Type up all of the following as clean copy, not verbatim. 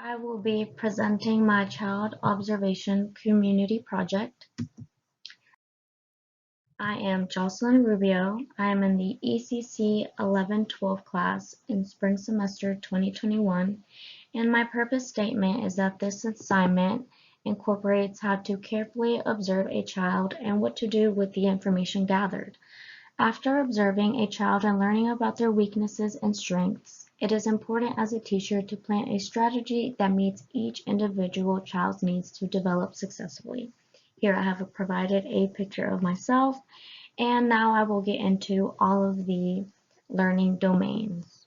I will be presenting my Child Observation Community Project. I am Jocelyn Rubio. I am in the ECC 11-12 class in spring semester 2021, and my purpose statement is that this assignment incorporates how to carefully observe a child and what to do with the information gathered. After observing a child and learning about their weaknesses and strengths, it is important as a teacher to plan a strategy that meets each individual child's needs to develop successfully. Here I have provided a picture of myself, and now I will get into all of the learning domains.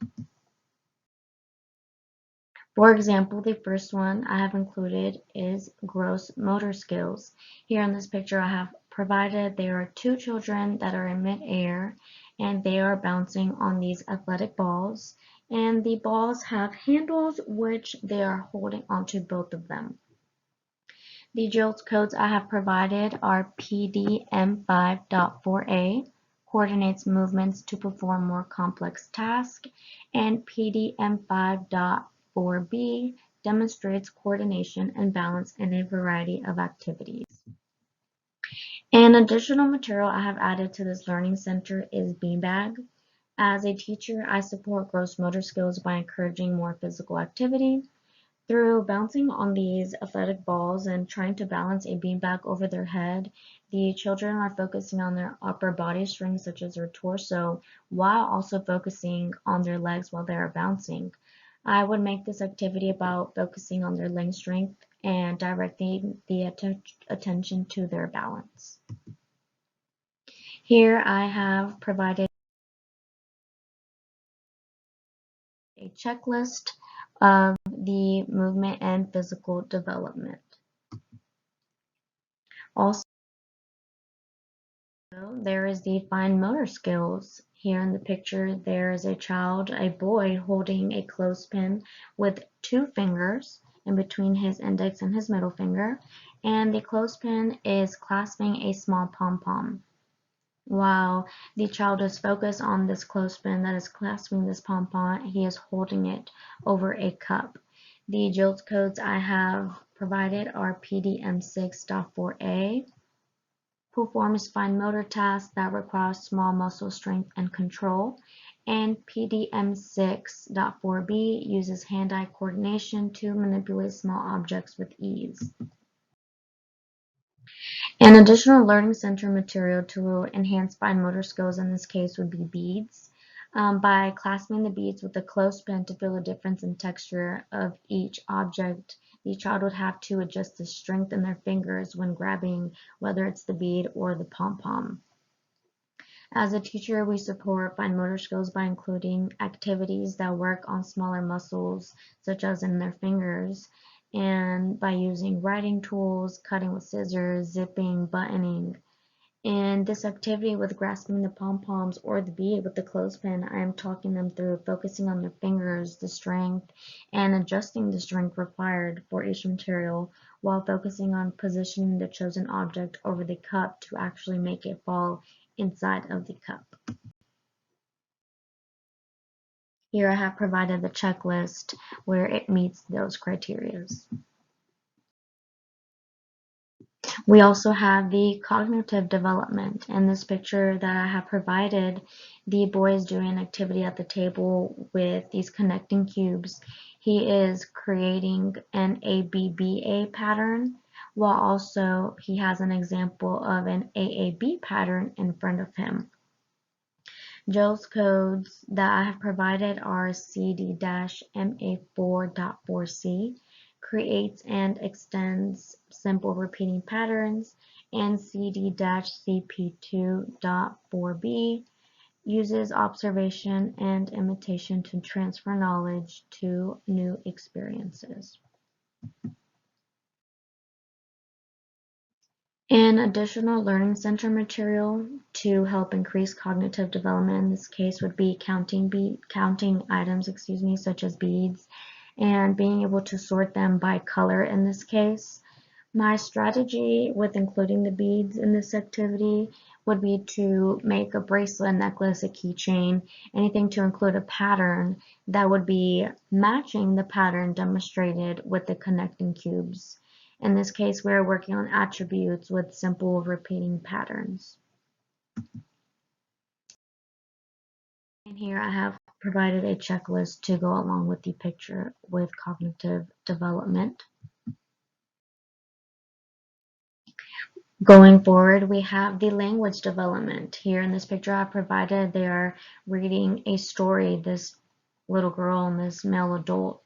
For example, the first one I have included is gross motor skills. Here in this picture I have provided there are two children that are in mid-air and they are bouncing on these athletic balls, and the balls have handles which they are holding onto both of them. The JOLTS codes I have provided are PDM5.4a, coordinates movements to perform more complex tasks, and PDM5.4b demonstrates coordination and balance in a variety of activities. An additional material I have added to this learning center is beanbag. As a teacher, I support gross motor skills by encouraging more physical activity. Through bouncing on these athletic balls and trying to balance a beanbag over their head, the children are focusing on their upper body strength, such as their torso, while also focusing on their legs while they are bouncing. I would make this activity about focusing on their leg strength and directing the attention to their balance. Here I have provided a checklist of the movement and physical development. Also, there is the fine motor skills. Here in the picture, there is a child, a boy, holding a clothespin with two fingers in between his index and his middle finger, and the clothespin is clasping a small pom-pom. While the child is focused on this clothespin that is clasping this pom-pom, he is holding it over a cup. The JOLTS codes I have provided are PDM6.4a, performs fine motor tasks that require small muscle strength and control, and PDM6.4b uses hand-eye coordination to manipulate small objects with ease. An additional learning center material to enhance fine motor skills in this case would be beads. By clasping the beads with a clothespin to feel a difference in texture of each object, the child would have to adjust the strength in their fingers when grabbing, whether it's the bead or the pom-pom. As a teacher, we support fine motor skills by including activities that work on smaller muscles, such as in their fingers, and by using writing tools, cutting with scissors, zipping, buttoning. In this activity with grasping the pom-poms or the bead with the clothespin, I am talking them through focusing on their fingers, the strength, and adjusting the strength required for each material while focusing on positioning the chosen object over the cup to actually make it fall inside of the cup. Here I have provided the checklist where it meets those criteria. We also have the cognitive development. In this picture that I have provided, the boy is doing an activity at the table with these connecting cubes. He is creating an ABBA pattern, while also he has an example of an AAB pattern in front of him. JOLTS codes that I have provided are CD-MA4.4c, creates and extends simple repeating patterns, and CD-CP2.4b uses observation and imitation to transfer knowledge to new experiences. An additional learning center material to help increase cognitive development in this case would be counting items, such as beads, and being able to sort them by color in this case. My strategy with including the beads in this activity would be to make a bracelet, a necklace, a keychain, anything to include a pattern that would be matching the pattern demonstrated with the connecting cubes. In this case, we're working on attributes with simple repeating patterns. And here I have provided a checklist to go along with the picture with cognitive development. Going forward, we have the language development. Here in this picture I provided, they are reading a story, this little girl and this male adult,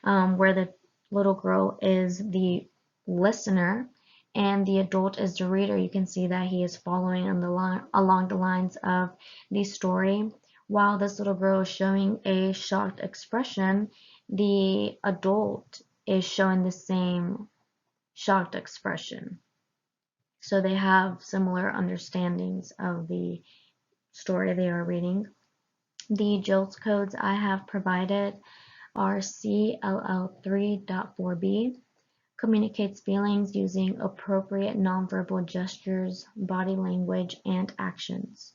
where the little girl is the listener and the adult is the reader. You can see that he is following on along the lines of the story. While this little girl is showing a shocked expression, the adult is showing the same shocked expression. So they have similar understandings of the story they are reading. The JILT codes I have provided are CLL3.4b, communicates feelings using appropriate nonverbal gestures, body language, and actions.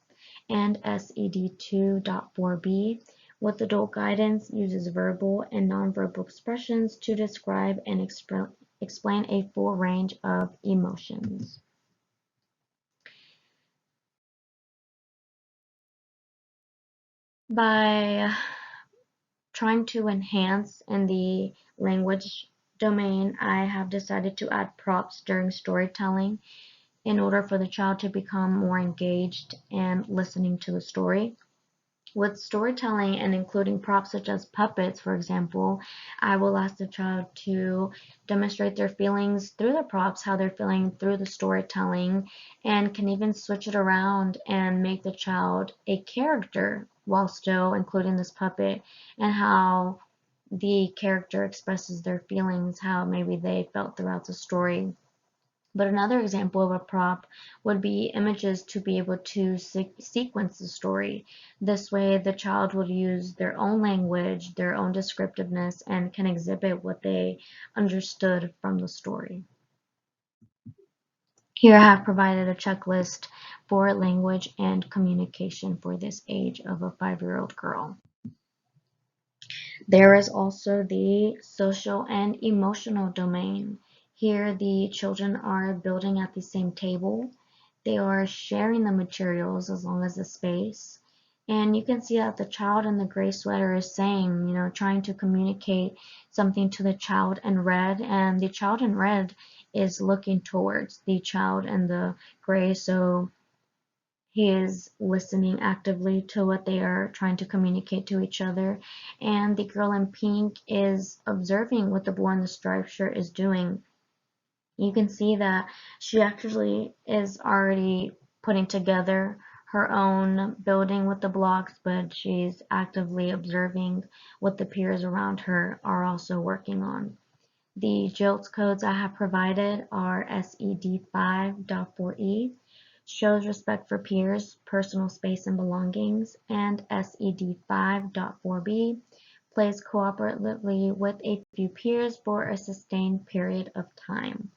And SED2.4b, with adult guidance, uses verbal and nonverbal expressions to describe and explain a full range of emotions. By trying to enhance in the language domain, I have decided to add props during storytelling in order for the child to become more engaged and listening to the story. With storytelling and including props such as puppets, for example, I will ask the child to demonstrate their feelings through the props, how they're feeling through the storytelling, and can even switch it around and make the child a character while still including this puppet, and how the character expresses their feelings, how maybe they felt throughout the story. But another example of a prop would be images to be able to sequence the story. This way the child would use their own language, their own descriptiveness, and can exhibit what they understood from the story. Here I have provided a checklist for language and communication for this age of a 5-year-old girl. There is also the social and emotional domain. Here the children are building at the same table. They are sharing the materials as long as the space. And you can see that the child in the gray sweater is saying, trying to communicate something to the child in red, and the child in red is looking towards the child in the gray, so he is listening actively to what they are trying to communicate to each other. And the girl in pink is observing what the boy in the striped shirt is doing. You can see that she actually is already putting together her own building with the blocks, but she's actively observing what the peers around her are also working on. The JILT codes I have provided are SED5.4e, shows respect for peers, personal space and belongings, and SED5.4b, plays cooperatively with a few peers for a sustained period of time.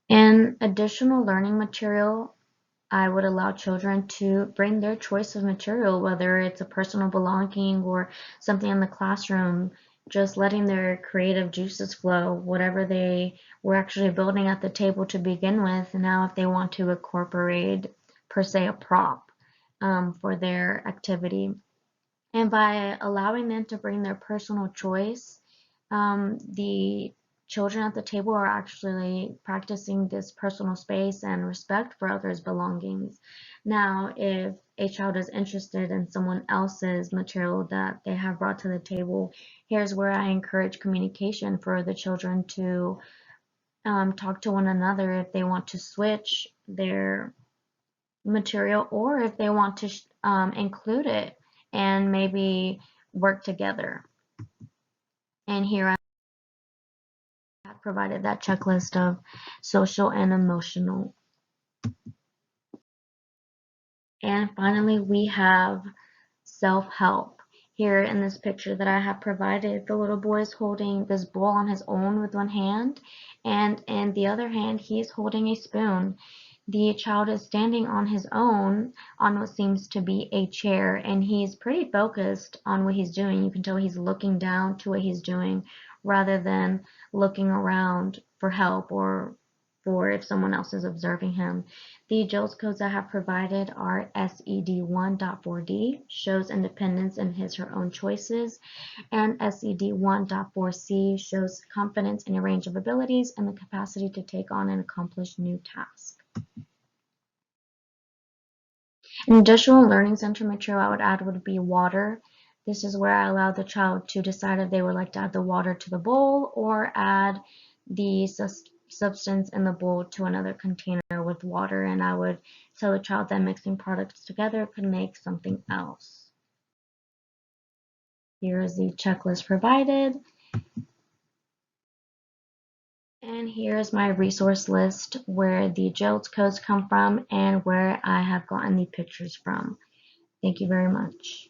In additional learning material, I would allow children to bring their choice of material, whether it's a personal belonging or something in the classroom, just letting their creative juices flow, whatever they were actually building at the table to begin with. And now if they want to incorporate, per se, a prop for their activity. And by allowing them to bring their personal choice, the children at the table are actually practicing this personal space and respect for others' belongings. Now, if a child is interested in someone else's material that they have brought to the table, here's where I encourage communication for the children to talk to one another if they want to switch their material or if they want to include it and maybe work together. And here I have provided that checklist of social and emotional. And finally, we have self-help. Here in this picture that I have provided, the little boy is holding this bowl on his own with one hand, and in the other hand, he is holding a spoon. The child is standing on his own on what seems to be a chair, and he's pretty focused on what he's doing. You can tell he's looking down to what he's doing rather than looking around for help or for if someone else is observing him. The JOLTS codes I have provided are SED1.4D, shows independence in his/her own choices, and SED1.4C shows confidence in a range of abilities and the capacity to take on and accomplish new tasks. An additional learning center material I would add would be water. This is where I allow the child to decide if they would like to add the water to the bowl or add the substance in the bowl to another container with water, and I would tell the child that mixing products together could make something else. Here is the checklist provided. And here's my resource list where the JOLTS codes come from and where I have gotten the pictures from. Thank you very much.